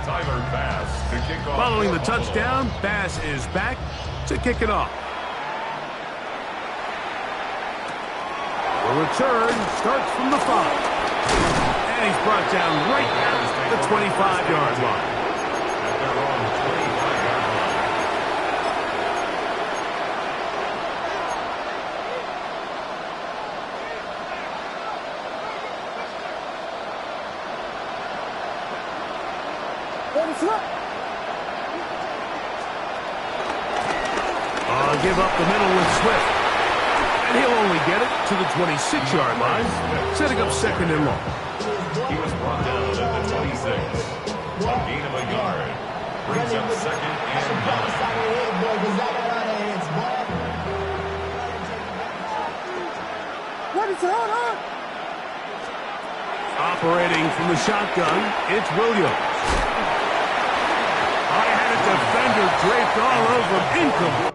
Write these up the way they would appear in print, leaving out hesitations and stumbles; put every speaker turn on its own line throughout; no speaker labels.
Following the touchdown, Bass is back to kick it off. The return starts from the 5. And he's brought down right at the 25-yard line. Give up the middle with Swift. And he'll only get it to the 26-yard line, setting up second and long.
He was brought down at the 26. A gain of a yard. Brings up second and 9.
What is on?
Operating from the shotgun, it's Williams. I had a defender draped all over him. Incomplete.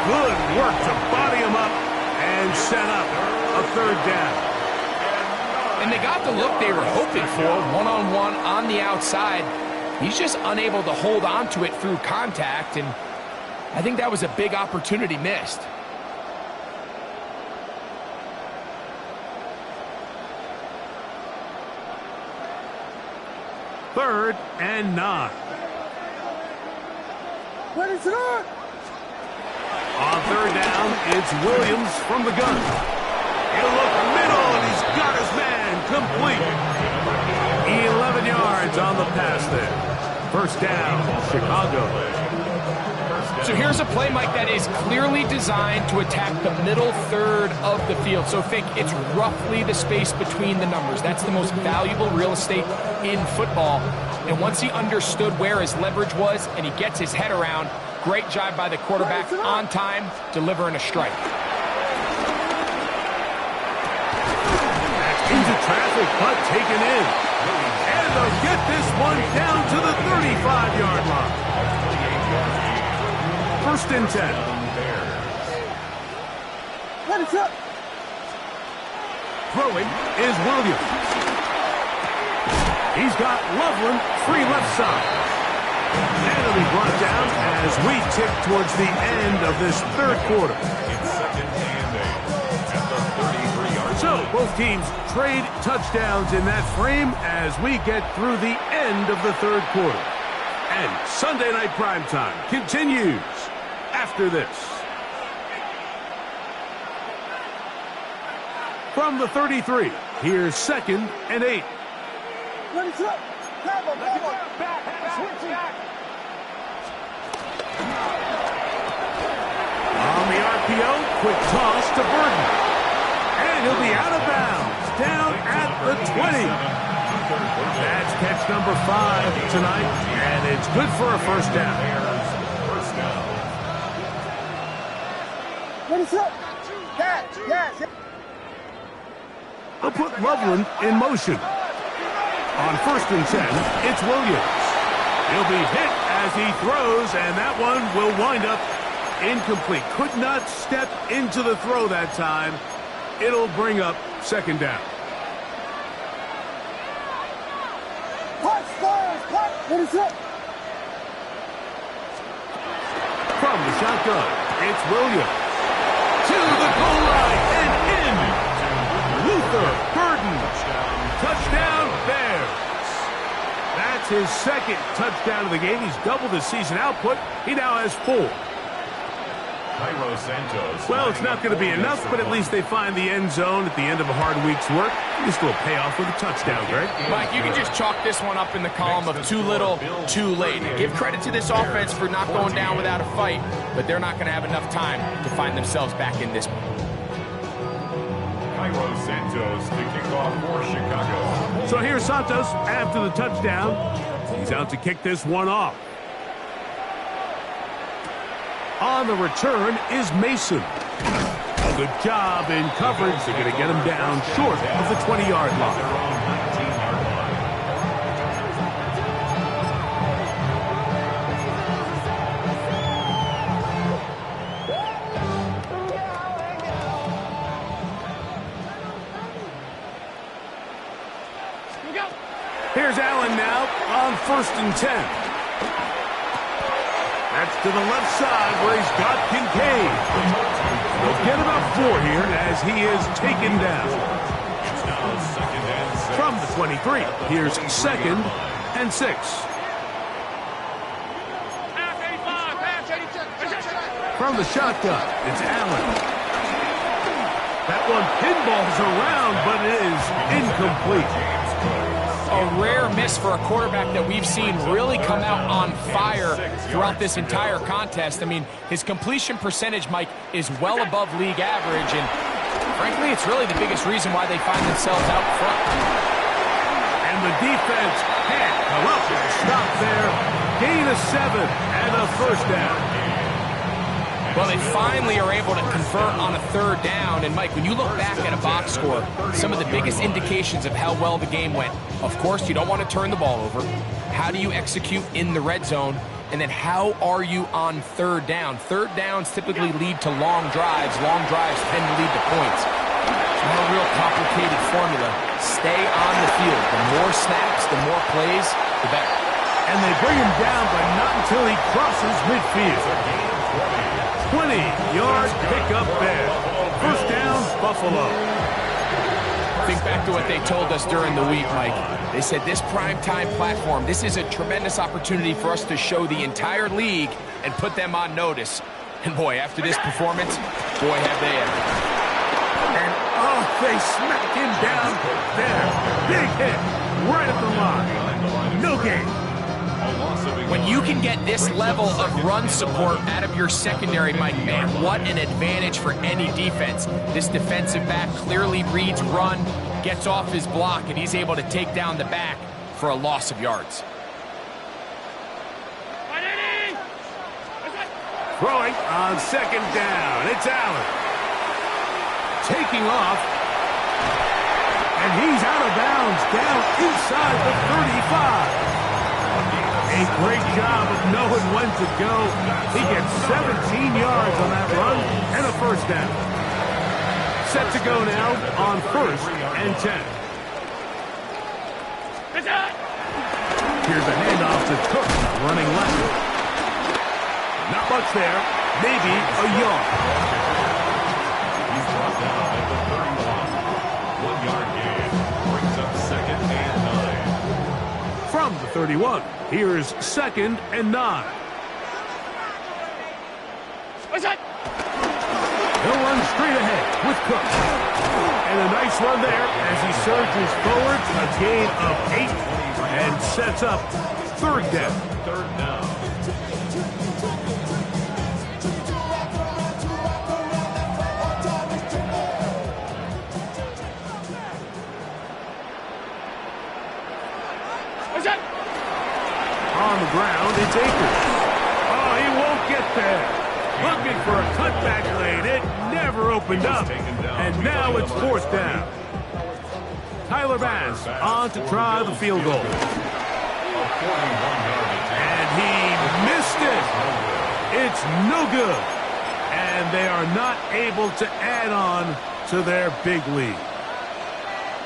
Good work to body him up and set up a third down.
And they got the look they were hoping for, one-on-one on the outside. He's just unable to hold on to it through contact, and I think that was a big opportunity missed.
Third and 9.
What is it on?
On third down, it's Williams from the gun. He'll look middle, and he's got his man complete. 11 yards on the pass there. First down, Chicago.
So here's a play, Mike, that is clearly designed to attack the middle third of the field. So think it's roughly the space between the numbers. That's the most valuable real estate in football. And once he understood where his leverage was and he gets his head around, great job by the quarterback on time, delivering a strike.
That's into traffic, but taken in. And they'll get this one down to the 35-yard line. First and 10.
What is up?
Throwing is Williams. He's got Loveland free left side. And it'll be brought down as we tick towards the end of this third quarter.
It's second and 8 at the 33-yard.
So both teams trade touchdowns in that frame as we get through the end of the third quarter. And Sunday Night Primetime continues after this. From the 33, here's second and 8.
What is up?
On the RPO, quick toss to Burton. And he'll be out of bounds, down at the 20. That's catch number 5 tonight, and it's good for a first down.
What is up? Yes.
They'll put Loveland in motion. On first and 10, it's Williams. He'll be hit as he throws, and that one will wind up incomplete. Could not step into the throw that time. It'll bring up second down.
What is up?
From the shotgun, it's Williams. To the goal line and in. Luther Burden. Touchdown, Bears. That's his second touchdown of the game. He's doubled his season output. He now has 4. Well, it's not going to be enough, but at least they find the end zone at the end of a hard week's work. This will pay off with a touchdown, Greg.
Mike, you can just chalk this one up in the column of too little, too late. Give credit to this offense for not going down without a fight, but they're not going to have enough time to find themselves back in this one.
Cairo Santos to kick off for Chicago.
So here's Santos after the touchdown. He's out to kick this one off. On the return is Mason. A good job in coverage. They're going to get him down short of the 20-yard line. Here's Allen now on 1st and 10. That's to the left side where he's got Kincaid. He'll get about 4 here as he is taken down.
It's now 2nd and 6.
From the 23, here's 2nd and 6. From the shotgun, it's Allen. That one pinballs around, but it is incomplete.
A rare miss for a quarterback that we've seen really come out on fire throughout this entire contest. I mean, his completion percentage, Mike, is well above league average, and frankly, it's really the biggest reason why they find themselves out front.
And the defense can't come up with a stop there. Gain of 7 and a 1st down.
Well, they finally are able to convert on a 3rd down. And, Mike, when you look back at a box score, some of the biggest indications of how well the game went, of course, you don't want to turn the ball over. How do you execute in the red zone? And then how are you on 3rd down? 3rd downs typically lead to long drives. Long drives tend to lead to points. It's not a real complicated formula. Stay on the field. The more snaps, the more plays, the better.
And they bring him down, but not until he crosses midfield. 20-yard pickup there. 1st down, Buffalo.
Think back to what they told us during the week, Mike. They said this primetime platform, this is a tremendous opportunity for us to show the entire league and put them on notice. And boy, after this performance, boy, have they ever.
And oh, they smacked him down there. Big hit right at the line. No gain.
When you can get this level of run support out of your secondary, Mike, man, what an advantage for any defense. This defensive back clearly reads run, gets off his block, and he's able to take down the back for a loss of yards.
Throwing on 2nd down. It's Allen. Taking off. And he's out of bounds down inside the 35. A great job of knowing when to go. He gets 17 yards on that run and a 1st down. Set to go now on 1st and 10. Here's a handoff to Cook, running left. Not much there. Maybe a yard.
He's brought down at the 31. 1-yard gain. Brings up 2nd and 9.
From the 31. Here's 2nd and 9. He'll run straight ahead with Cook. And a nice run there as he surges forward. A gain of 8 and sets up 3rd down.
3rd down.
On the ground, it's Akers. Oh, he won't get there. Looking for a cutback lane. It never opened up. And now it's 4th down. Tyler Bass on to try the field goal. And he missed it. It's no good. And they are not able to add on to their big lead.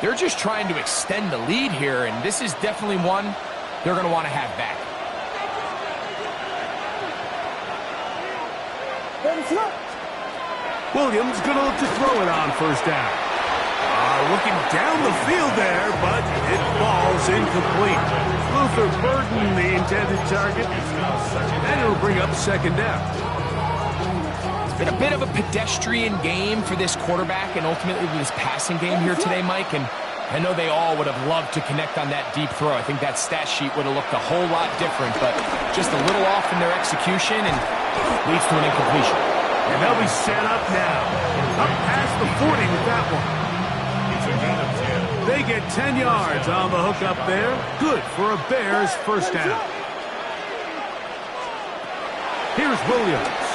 They're just trying to extend the lead here, and this is definitely one they're going to want to have back.
Williams going to look to throw it on 1st down. Looking down the field there, but it falls incomplete. Luther Burden, the intended target, and it'll bring up 2nd down.
It's been a bit of a pedestrian game for this quarterback and ultimately this passing game here today, Mike, and I know they all would have loved to connect on that deep throw. I think that stat sheet would have looked a whole lot different, but just a little off in their execution and leads to an incompletion.
And they'll be set up now. Up past the 40 with that one.
It's a gain of 10.
They get 10 yards on the hook up there. Good for a Bears 1st down. Here's Williams.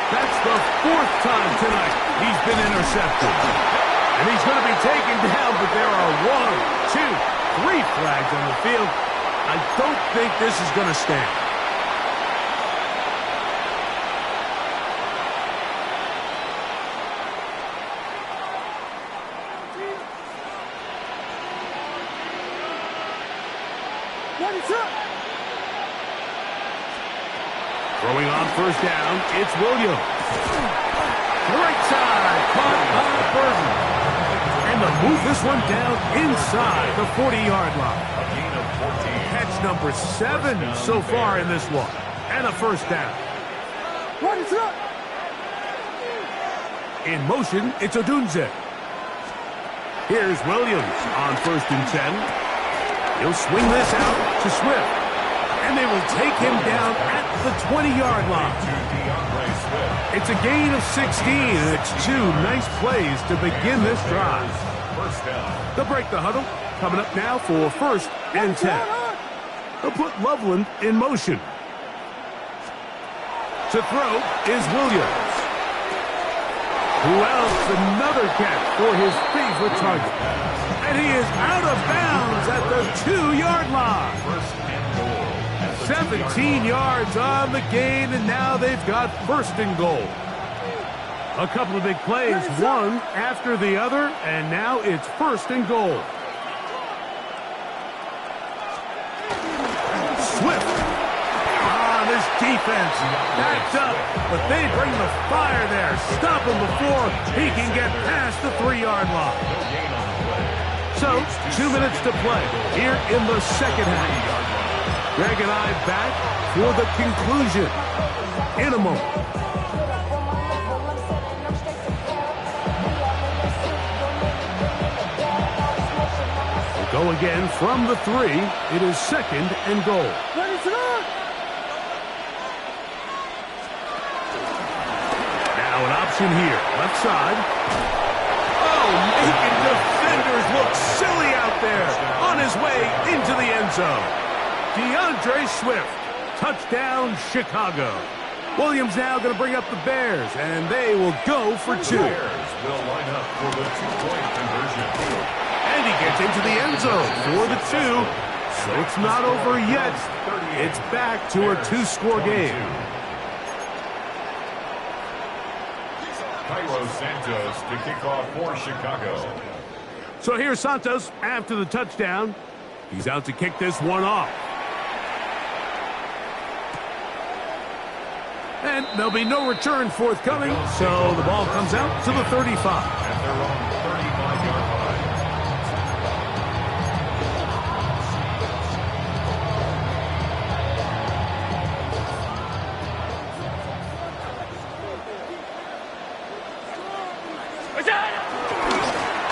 That's the 4th time tonight he's been intercepted. And he's going to be taken down, but there are 1, 2, 3 flags on the field. I don't think this is going to stand. Throwing on first down, it's Williams. Right side, caught by Burton. And to move this one down inside the 40-yard line.
A gain of 14.
Catch number 7 so far in this one. And a first down. In motion, it's Odunze. Here's Williams on first and 10. He'll swing this out to Swift. And they will take him down at the 20-yard line. It's a gain of 16, and it's 2 nice plays to begin this drive.
First down.
They'll break the huddle. Coming up now for first and 10. They'll put Loveland in motion. To throw is Williams. Who else? Another catch for his favorite target. And he is out of bounds at the 2-yard line.
First and goal.
17 yards on the gain, and now they've got first and goal. A couple of big plays, one after the other, and now it's first and goal. Swift. This defense backed up, but they bring the fire there. Stop him before he can get past the 3-yard line. So, 2 minutes to play here in the second half. Greg and I back for the conclusion in a moment. We'll go again from the 3. It is second and goal. Now an option here, left side. Oh, making defenders look silly out there on his way into the end zone. DeAndre Swift, touchdown Chicago. Williams now going to bring up the Bears, and they will go for 2.
Bears will line up for the 2-point conversion.
And he gets into the end zone for the 2. So it's not over yet. It's back to a 2-score game.
Cairo Santos to kick off for Chicago.
So here's Santos after the touchdown. He's out to kick this one off. And there'll be no return forthcoming, so the ball comes out to the 35.
At their own 35-yard line.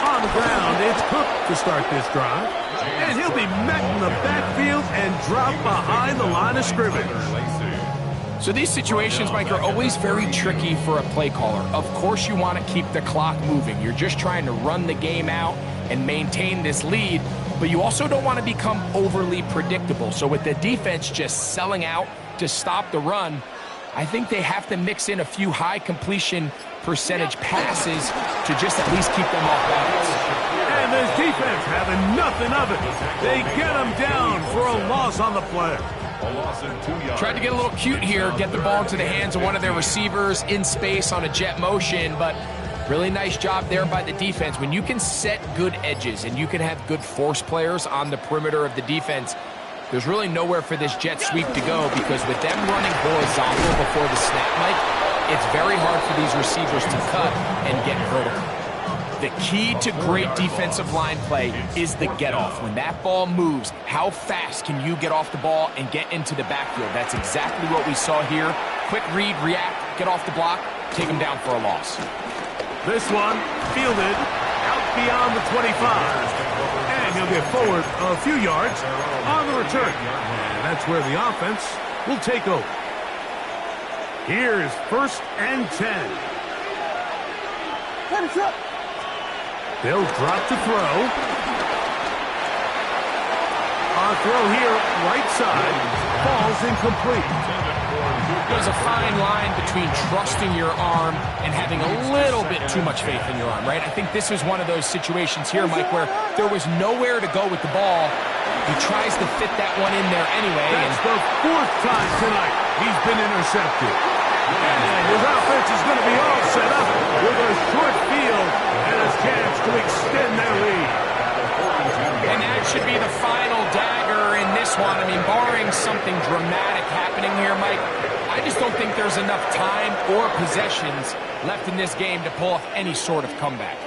On the ground, it's Cook to start this drive. And he'll be met in the backfield and dropped behind the line of scrimmage.
So these situations, Mike, are always very tricky for a play caller. Of course you want to keep the clock moving. You're just trying to run the game out and maintain this lead, but you also don't want to become overly predictable. So with the defense just selling out to stop the run, I think they have to mix in a few high completion percentage passes to just at least keep them off balance.
And this defense having nothing of it. They get them down for a loss on the play.
A loss in 2 yards.
Tried to get a little cute here, get the ball into the hands of one of their receivers in space on a jet motion, but really nice job there by the defense. When you can set good edges and you can have good force players on the perimeter of the defense, there's really nowhere for this jet sweep to go, because with them running horizontal before the snap, Mike, it's very hard for these receivers to cut and get vertical. The key to great defensive line play is the get-off. When that ball moves, how fast can you get off the ball and get into the backfield? That's exactly what we saw here. Quick read, react, get off the block, take him down for a loss.
This one fielded out beyond the 25. And he'll get forward a few yards on the return. And that's where the offense will take over. Here's first and 10. They'll drop to throw. On throw here, right side, falls incomplete.
There's a fine line between trusting your arm and having a little bit too much faith in your arm, right? I think this was one of those situations here, Mike, where there was nowhere to go with the ball. He tries to fit that one in there anyway.
That's the fourth time tonight he's been intercepted. And his offense is going to be all set up with a short field and a chance to extend their lead.
And that should be the final dagger in this one. I mean, barring something dramatic happening here, Mike, I just don't think there's enough time or possessions left in this game to pull off any sort of comeback.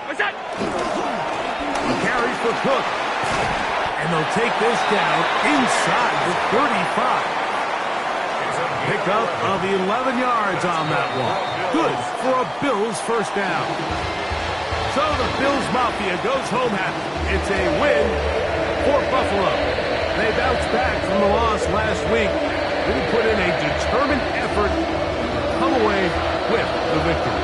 What's that? He carries for Cook. And they'll take this down inside the 35. Pickup of 11 yards on that one. Good for a Bills first down. So the Bills Mafia goes home happy. It's a win for Buffalo. They bounced back from the loss last week. They put in a determined effort to come away with the victory.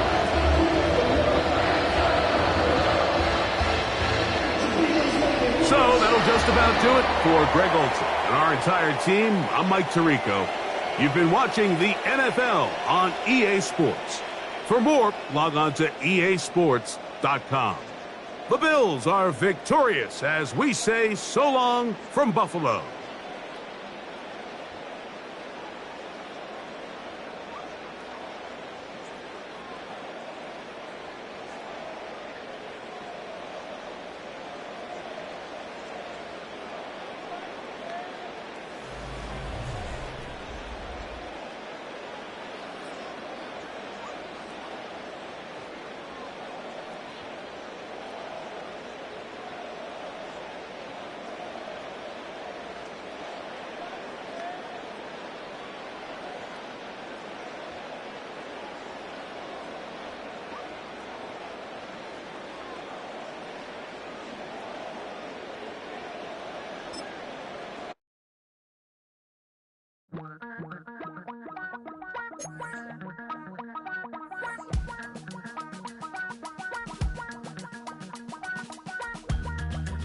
So that'll just about do it for Greg Olson and our entire team. I'm Mike Tirico. You've been watching the NFL on EA Sports. For more, log on to easports.com. The Bills are victorious as we say so long from Buffalo.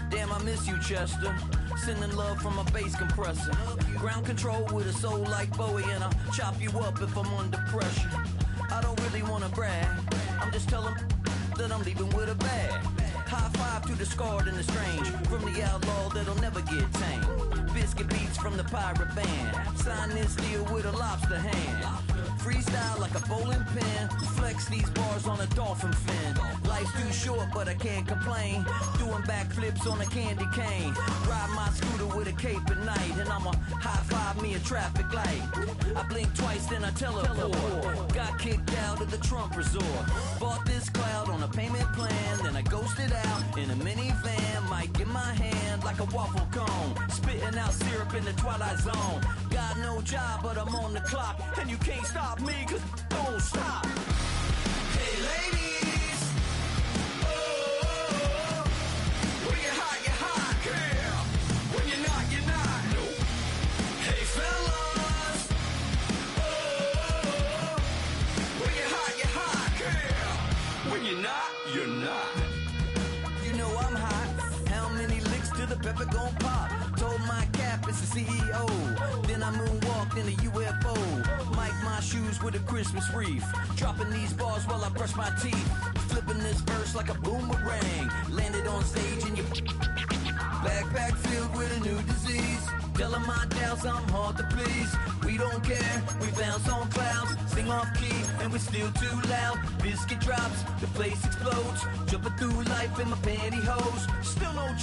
Damn, I miss you, Chester. Sending love from a bass compressor. Ground control with a soul like Bowie, and I'll chop you up if I'm under pressure. I don't really want to brag. I'm just telling that I'm leaving with a bag. High five to the scarred and the strange. From the outlaw that'll never get tamed. Biscuit beats from the pirate band. Sign this deal with a lobster hand. Freestyle like a bowling pin. Flex these bars on a dolphin fin. Life's too short, but I can't complain. Doing backflips on a candy cane. Ride my scooter with a cape at night. And I'ma high five me a traffic light. I blink twice, then I teleport. Got kicked out of the Trump resort. Bought this cloud on a payment plan. Then I ghosted out in a minivan. Mic in my hand like a waffle cone. Spitting out syrup in the twilight zone. Got no job, but I'm on the clock. And you can't stop me, cause don't stop. Hey ladies, oh, when you're hot, girl. When you're not, no. Hey fellas, oh, when you're hot, girl. When you're not. You know I'm hot. How many licks till the pepper gon' pop? Told my cap it's the CEO. Then I moonwalked in a UFO. Mic my shoes with a Christmas wreath. Dropping these bars while I brush my teeth. Flipping this verse like a boomerang. Landed on stage in your backpack filled with a new disease. Telling my doubts I'm hard to please. We don't care, we bounce on clouds. Sing off key and we're still too loud. Biscuit drops, the place explodes. Jumping through life in my pantyhose. Still no job.